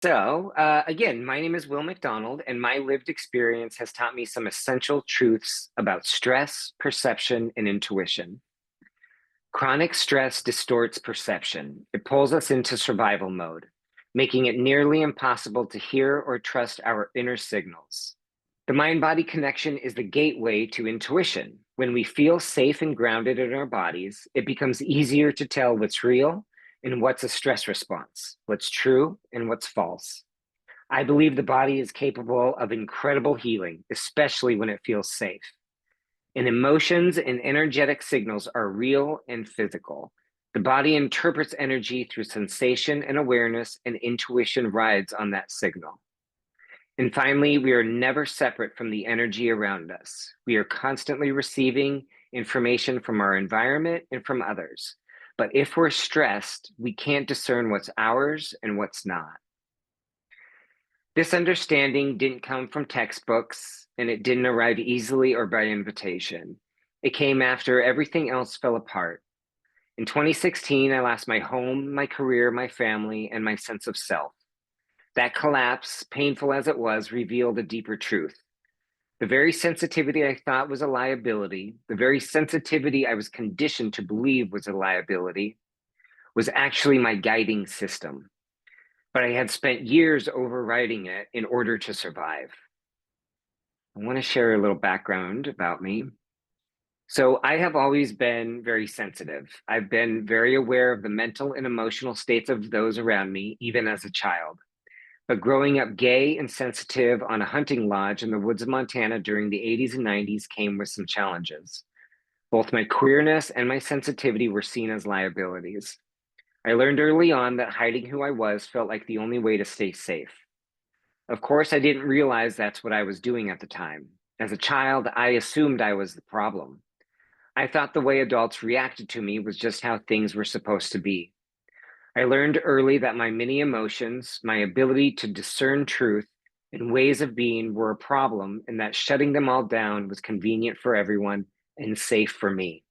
Again, my name is Will McDonald, and my lived experience has taught me some essential truths about stress, perception, and intuition. Chronic stress distorts perception. It pulls us into survival mode, making it nearly impossible to hear or trust our inner signals. The mind body connection is the gateway to intuition. When we feel safe and grounded in our bodies, it becomes easier to tell what's real and what's a stress response, what's true and what's false. I believe the body is capable of incredible healing, especially when it feels safe. And emotions and energetic signals are real and physical. The body interprets energy through sensation and awareness, and intuition rides on that signal. And finally, we are never separate from the energy around us. We are constantly receiving information from our environment and from others. But if we're stressed, we can't discern what's ours and what's not. This understanding didn't come from textbooks, and it didn't arrive easily or by invitation. It came after everything else fell apart. In 2016, I lost my home, my career, my family, and my sense of self. That collapse, painful as it was, revealed a deeper truth. The very sensitivity I thought was a liability, the very sensitivity I was conditioned to believe was a liability, was actually my guiding system. But I had spent years overriding it in order to survive. I want to share a little background about me. So, I have always been very sensitive. I've been very aware of the mental and emotional states of those around me, even as a child. But growing up gay and sensitive on a hunting lodge in the woods of Montana during the 80s and 90s came with some challenges. Both my queerness and my sensitivity were seen as liabilities. I learned early on that hiding who I was felt like the only way to stay safe. Of course, I didn't realize that's what I was doing at the time. As a child, I assumed I was the problem. I thought the way adults reacted to me was just how things were supposed to be. I learned early that my many emotions, my ability to discern truth, and ways of being were a problem, and that shutting them all down was convenient for everyone and safe for me.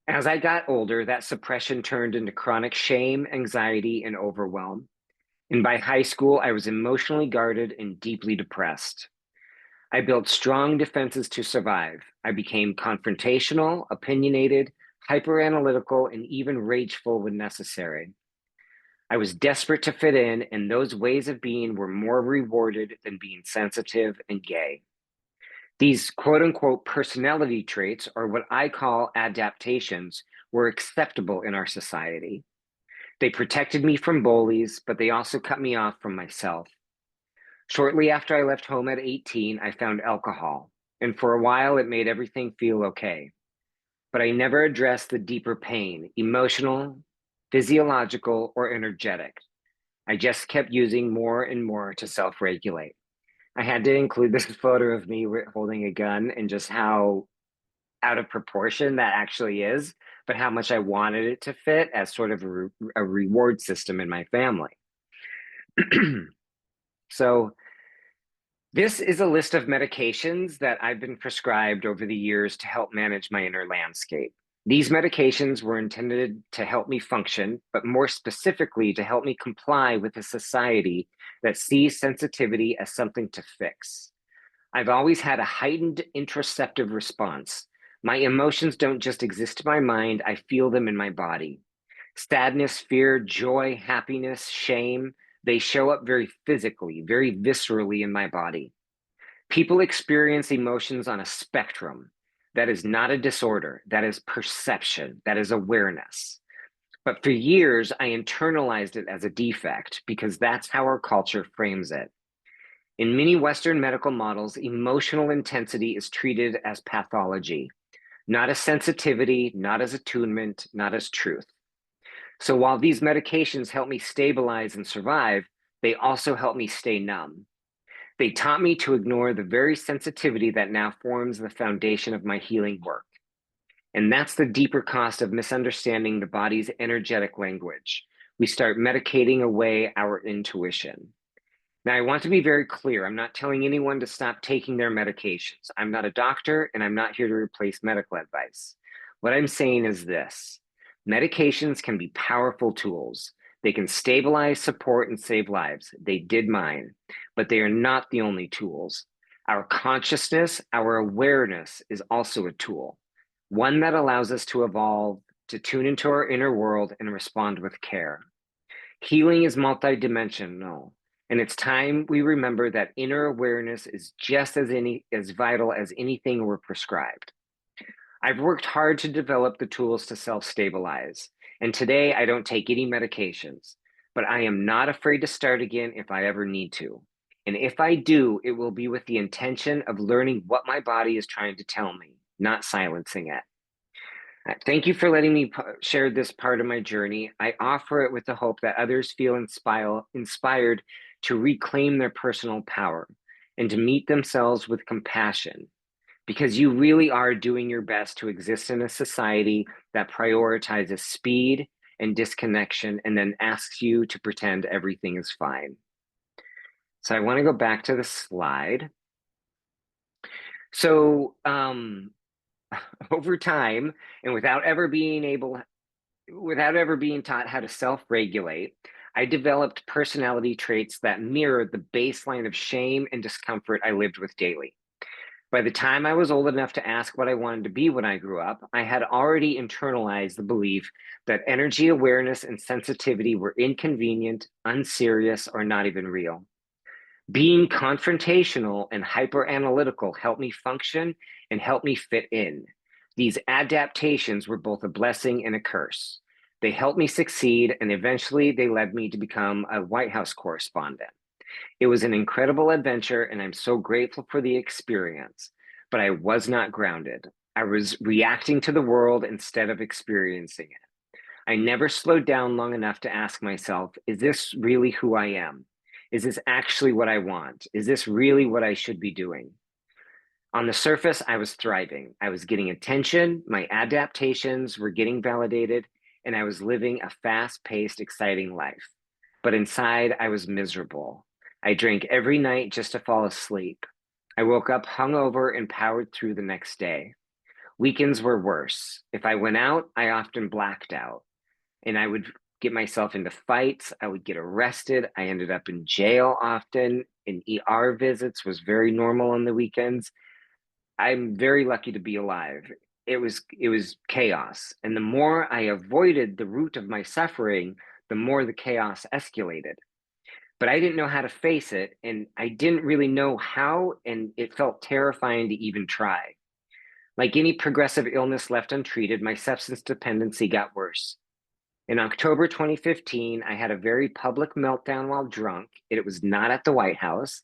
As I got older, that suppression turned into chronic shame, anxiety, and overwhelm. And by high school, I was emotionally guarded and deeply depressed. I built strong defenses to survive. I became confrontational, opinionated, hyper-analytical, and even rageful when necessary. I was desperate to fit in, and those ways of being were more rewarded than being sensitive and gay. These quote unquote personality traits, or what I call adaptations, were acceptable in our society. They protected me from bullies, but they also cut me off from myself. Shortly after I left home at 18, I found alcohol, and for a while it made everything feel okay. But I never addressed the deeper pain, emotional, physiological, or energetic. I just kept using more and more to self regulate. I had to include this photo of me holding a gun and just how out of proportion that actually is, but how much I wanted it to fit as sort of a reward system in my family. So, this is a list of medications that I've been prescribed over the years to help manage my inner landscape. These medications were intended to help me function, but more specifically to help me comply with a society that sees sensitivity as something to fix. I've always had a heightened introspective response. My emotions don't just exist in my mind, I feel them in my body. Sadness, fear, joy, happiness, shame, they show up very physically, very viscerally in my body. People experience emotions on a spectrum. That is not a disorder. That is perception. That is awareness. But for years, I internalized it as a defect because that's how our culture frames it. In many Western medical models, emotional intensity is treated as pathology, not as sensitivity, not as attunement, not as truth. So while these medications help me stabilize and survive, they also help me stay numb. They taught me to ignore the very sensitivity that now forms the foundation of my healing work. And that's the deeper cost of misunderstanding the body's energetic language. We start medicating away our intuition. Now, I want to be very clear. I'm not telling anyone to stop taking their medications. I'm not a doctor, and I'm not here to replace medical advice. What I'm saying is this: medications can be powerful tools. They can stabilize, support, and save lives. They did mine, but they are not the only tools. Our consciousness, our awareness is also a tool, one that allows us to evolve, to tune into our inner world and respond with care. Healing is multidimensional, and it's time we remember that inner awareness is just as vital as anything we're prescribed. I've worked hard to develop the tools to self-stabilize, and today I don't take any medications, but I am not afraid to start again if I ever need to. And if I do, it will be with the intention of learning what my body is trying to tell me, not silencing it. Thank you for letting me share this part of my journey. I offer it with the hope that others feel inspired to reclaim their personal power and to meet themselves with compassion, because you really are doing your best to exist in a society that prioritizes speed and disconnection and then asks you to pretend everything is fine. So I want to go back to the slide. So over time, and without ever being taught how to self-regulate, I developed personality traits that mirrored the baseline of shame and discomfort I lived with daily. By the time I was old enough to ask what I wanted to be when I grew up, I had already internalized the belief that energy awareness and sensitivity were inconvenient, unserious, or not even real. Being confrontational and hyper-analytical helped me function and helped me fit in. These adaptations were both a blessing and a curse. They helped me succeed, and eventually they led me to become a White House correspondent. It was an incredible adventure, and I'm so grateful for the experience, but I was not grounded. I was reacting to the world instead of experiencing it. I never slowed down long enough to ask myself, is this really who I am? Is this actually what I want? Is this really what I should be doing? On the surface, I was thriving. I was getting attention, my adaptations were getting validated, and I was living a fast-paced, exciting life. But inside, I was miserable. I drank every night just to fall asleep. I woke up hungover and powered through the next day. Weekends were worse. If I went out, I often blacked out, and I would get myself into fights. I would get arrested. I ended up in jail often, and ER visits was very normal on the weekends. I'm very lucky to be alive. It was chaos. And the more I avoided the root of my suffering, the more the chaos escalated. But I didn't know how to face it, and I didn't really know how, and it felt terrifying to even try. Like any progressive illness left untreated, my substance dependency got worse. In October 2015, I had a very public meltdown while drunk. It was not at the White House.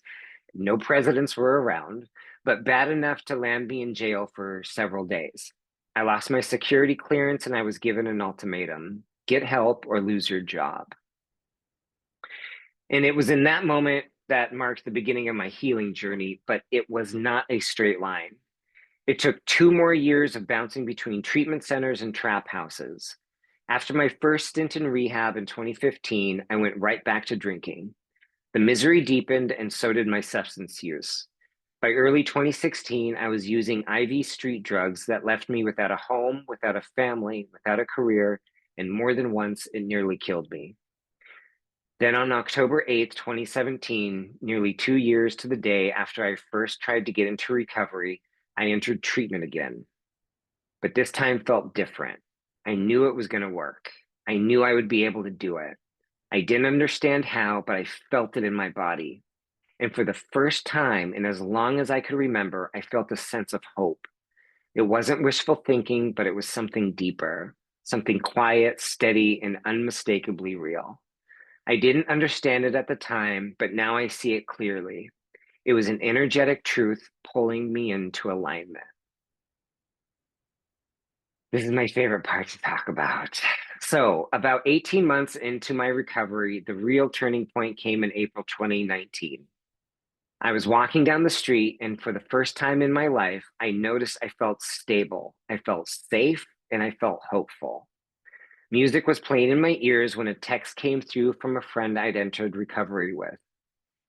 No presidents were around, but bad enough to land me in jail for several days. I lost my security clearance and I was given an ultimatum: get help or lose your job. And it was in that moment that marked the beginning of my healing journey, but it was not a straight line. It took 2 more years of bouncing between treatment centers and trap houses. After my first stint in rehab in 2015, I went right back to drinking. The misery deepened, and so did my substance use. By early 2016, I was using IV street drugs that left me without a home, without a family, without a career, and more than once, it nearly killed me. Then on October 8th, 2017, nearly 2 years to the day after I first tried to get into recovery, I entered treatment again. But this time felt different. I knew it was going to work. I knew I would be able to do it. I didn't understand how, but I felt it in my body. And for the first time, and as long as I could remember, I felt a sense of hope. It wasn't wishful thinking, but it was something deeper, something quiet, steady, and unmistakably real. I didn't understand it at the time, but now I see it clearly. It was an energetic truth pulling me into alignment. This is my favorite part to talk about. So, about 18 months into my recovery, the real turning point came in April 2019. I was walking down the street, and for the first time in my life, I noticed I felt stable, I felt safe, and I felt hopeful. Music was playing in my ears when a text came through from a friend I'd entered recovery with.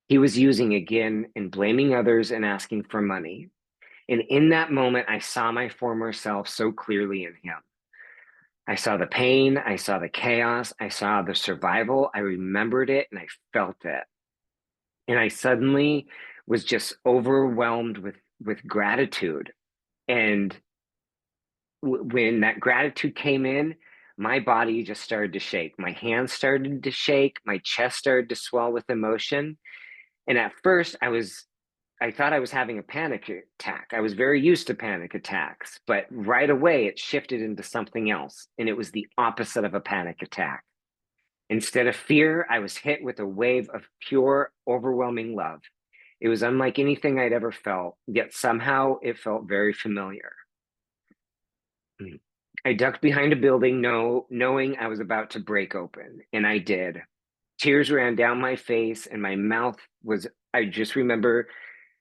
He was using again and blaming others and asking for money. And in that moment, I saw my former self so clearly in him. I saw the pain, I saw the chaos, I saw the survival. I remembered it and I felt it. And I suddenly was just overwhelmed with gratitude. And when that gratitude came in, my body just started to shake. My hands started to shake, my chest started to swell with emotion. And at first I thought I was having a panic attack. I was very used to panic attacks, but right away it shifted into something else. And it was the opposite of a panic attack. Instead of fear, I was hit with a wave of pure, overwhelming love. It was unlike anything I'd ever felt, yet somehow it felt very familiar. I ducked behind a building, knowing I was about to break open, and I did. Tears ran down my face, and my mouth was, I just remember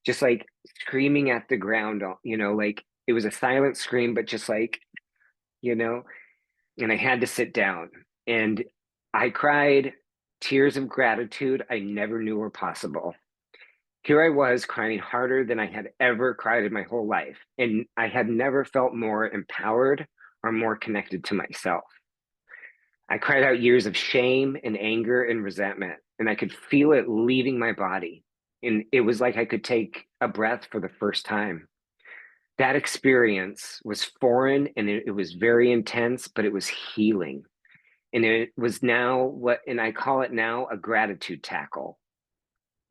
just like screaming at the ground, like it was a silent scream, but just like, you know, and I had to sit down. And I cried tears of gratitude I never knew were possible. Here I was crying harder than I had ever cried in my whole life. And I had never felt more empowered or more connected to myself. I cried out years of shame and anger and resentment, and I could feel it leaving my body. And it was like I could take a breath for the first time. That experience was foreign and it was very intense, but it was healing. And it was now and I call it now a gratitude tackle.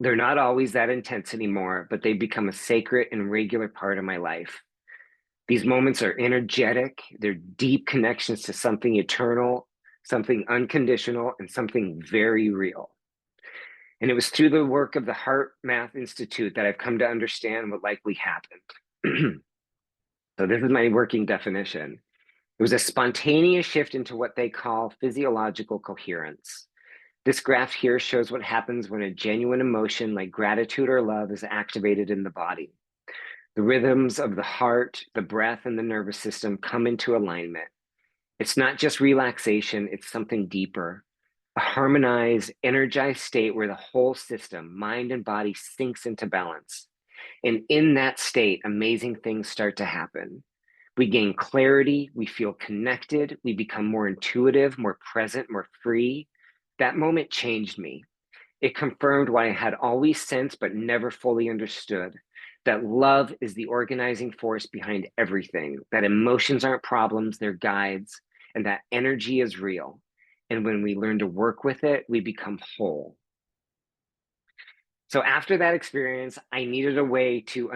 They're not always that intense anymore, but they become a sacred and regular part of my life. These moments are energetic, they're deep connections to something eternal, something unconditional, and something very real. And it was through the work of the Heart Math Institute that I've come to understand what likely happened. So, this is my working definition. It was a spontaneous shift into what they call physiological coherence. This graph here shows what happens when a genuine emotion like gratitude or love is activated in the body. The rhythms of the heart, the breath, and the nervous system come into alignment. It's not just relaxation, it's something deeper, a harmonized, energized state where the whole system, mind and body, sinks into balance. And in that state, amazing things start to happen. We gain clarity, we feel connected, we become more intuitive, more present, more free. That moment changed me. It confirmed what I had always sensed but never fully understood, that love is the organizing force behind everything, that emotions aren't problems, they're guides, and that energy is real. And when we learn to work with it, we become whole. So after that experience, I needed a way to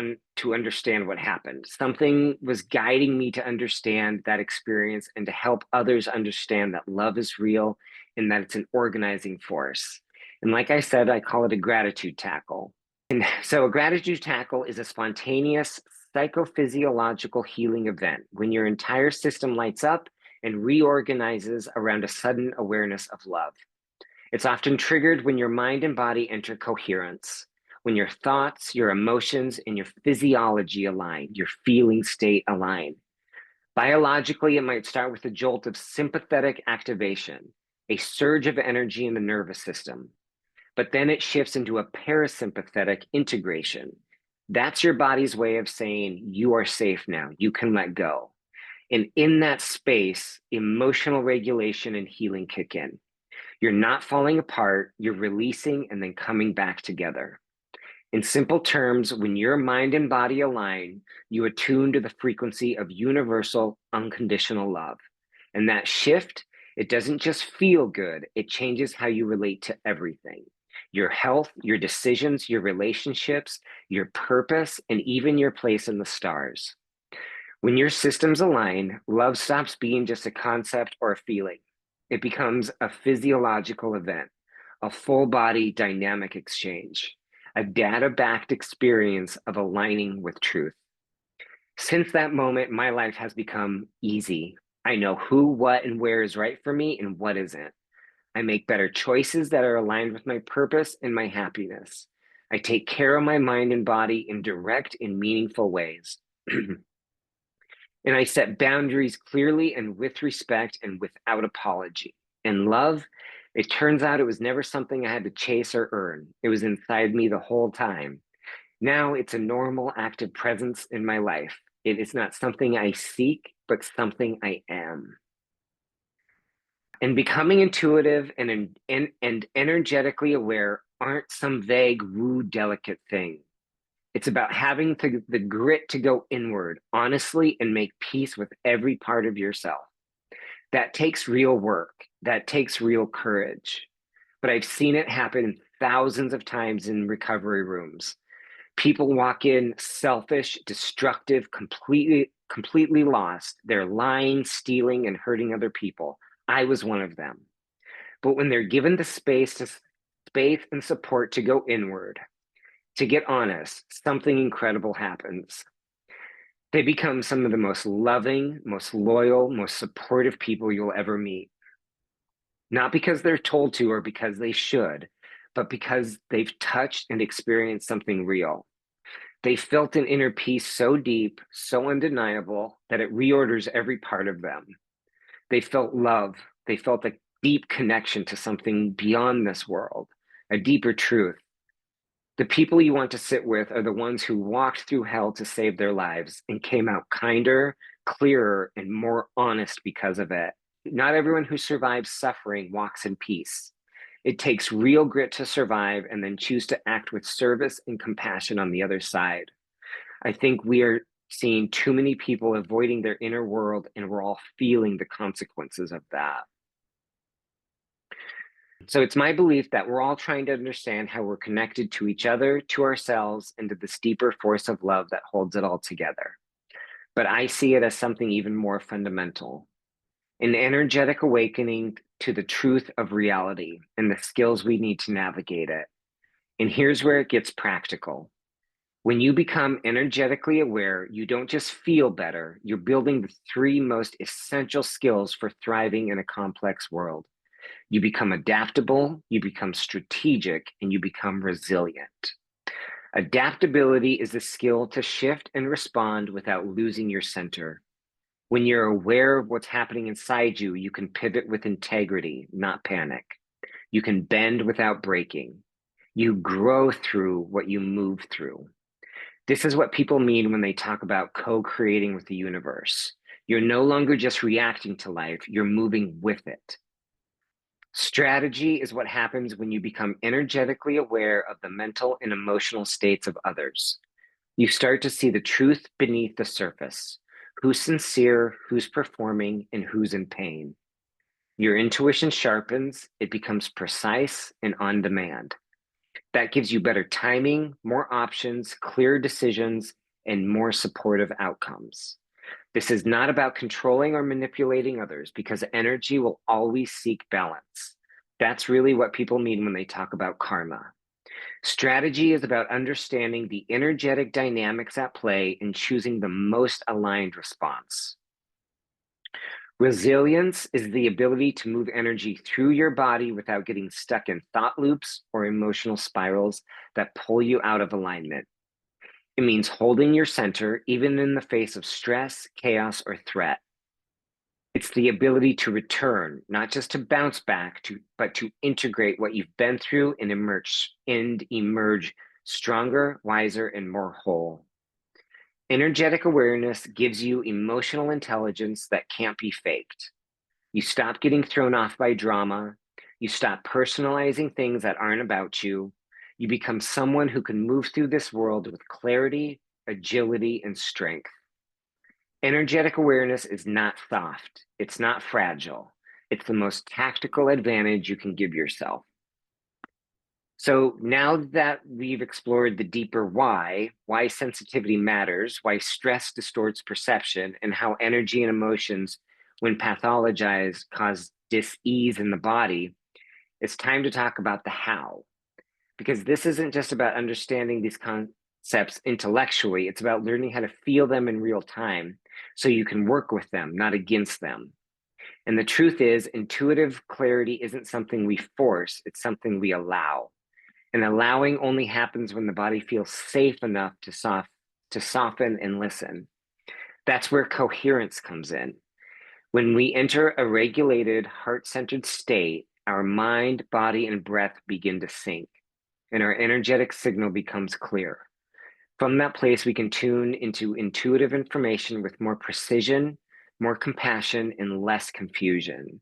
understand what happened. Something was guiding me to understand that experience and to help others understand that love is real and that it's an organizing force. And like I said, I call it a gratitude tackle. And so a gratitude tackle is a spontaneous psychophysiological healing event when your entire system lights up and reorganizes around a sudden awareness of love. It's often triggered when your mind and body enter coherence, when your thoughts, your emotions, and your physiology align, your feeling state align. Biologically, it might start with a jolt of sympathetic activation, a surge of energy in the nervous system, but then it shifts into a parasympathetic integration. That's your body's way of saying, you are safe now, you can let go. And in that space, emotional regulation and healing kick in. You're not falling apart, you're releasing and then coming back together. In simple terms, when your mind and body align, you attune to the frequency of universal, unconditional love. And that shift, it doesn't just feel good, it changes how you relate to everything: your health, your decisions, your relationships, your purpose, and even your place in the stars. When your systems align, love stops being just a concept or a feeling. It becomes a physiological event, a full body dynamic exchange, a data backed experience of aligning with truth. Since that moment, my life has become easy. I know who, what, and where is right for me and what isn't. I make better choices that are aligned with my purpose and my happiness. I take care of my mind and body in direct and meaningful ways. And I set boundaries clearly and with respect and without apology. And love, it turns out it was never something I had to chase or earn. It was inside me the whole time. Now it's a normal, active presence in my life. It is not something I seek, but something I am. And becoming intuitive and energetically aware aren't some vague, woo, delicate thing. It's about having the grit to go inward, honestly, and make peace with every part of yourself. That takes real work. That takes real courage. But I've seen it happen thousands of times in recovery rooms. People walk in selfish, destructive, completely lost. They're lying, stealing, and hurting other people. I was one of them. But when they're given the space and support to go inward, to get honest, something incredible happens. They become some of the most loving, most loyal, most supportive people you'll ever meet. Not because they're told to or because they should, but because they've touched and experienced something real. They felt an inner peace so deep, so undeniable, that it reorders every part of them. They felt love. They felt a deep connection to something beyond this world, a deeper truth. The people you want to sit with are the ones who walked through hell to save their lives and came out kinder, clearer, and more honest because of it. Not everyone who survives suffering walks in peace. It takes real grit to survive and then choose to act with service and compassion on the other side. I think we are seeing too many people avoiding their inner world, and we're all feeling the consequences of that. So it's my belief that we're all trying to understand how we're connected to each other, to ourselves, and to this deeper force of love that holds it all together. But I see it as something even more fundamental, an energetic awakening to the truth of reality and the skills we need to navigate it. And here's where it gets practical. When you become energetically aware, you don't just feel better, you're building the three most essential skills for thriving in a complex world. You become adaptable, you become strategic, and you become resilient. Adaptability is the skill to shift and respond without losing your center. When you're aware of what's happening inside you, you can pivot with integrity, not panic. You can bend without breaking. You grow through what you move through. This is what people mean when they talk about co-creating with the universe. You're no longer just reacting to life, you're moving with it. Strategy is what happens when you become energetically aware of the mental and emotional states of others. You start to see the truth beneath the surface. Who's sincere, who's performing, and who's in pain. Your intuition sharpens, it becomes precise and on demand. That gives you better timing, more options, clearer decisions, and more supportive outcomes. This is not about controlling or manipulating others because energy will always seek balance. That's really what people mean when they talk about karma. Strategy is about understanding the energetic dynamics at play and choosing the most aligned response. Resilience is the ability to move energy through your body without getting stuck in thought loops or emotional spirals that pull you out of alignment. It means holding your center even in the face of stress, chaos, or threat. It's the ability to return, not just to bounce back, but to integrate what you've been through and emerge stronger, wiser, and more whole. Energetic awareness gives you emotional intelligence that can't be faked. You stop getting thrown off by drama. You stop personalizing things that aren't about you. You become someone who can move through this world with clarity, agility, and strength. Energetic awareness is not soft. It's not fragile. It's the most tactical advantage you can give yourself. So now that we've explored the deeper why sensitivity matters, why stress distorts perception, and how energy and emotions, when pathologized, cause dis-ease in the body, it's time to talk about the how. Because this isn't just about understanding these concepts intellectually, it's about learning how to feel them in real time so you can work with them, not against them. And the truth is, intuitive clarity isn't something we force, it's something we allow. And allowing only happens when the body feels safe enough to soften and listen. That's where coherence comes in. When we enter a regulated, heart-centered state, our mind, body, and breath begin to sync, and our energetic signal becomes clear. From that place, we can tune into intuitive information with more precision, more compassion, and less confusion.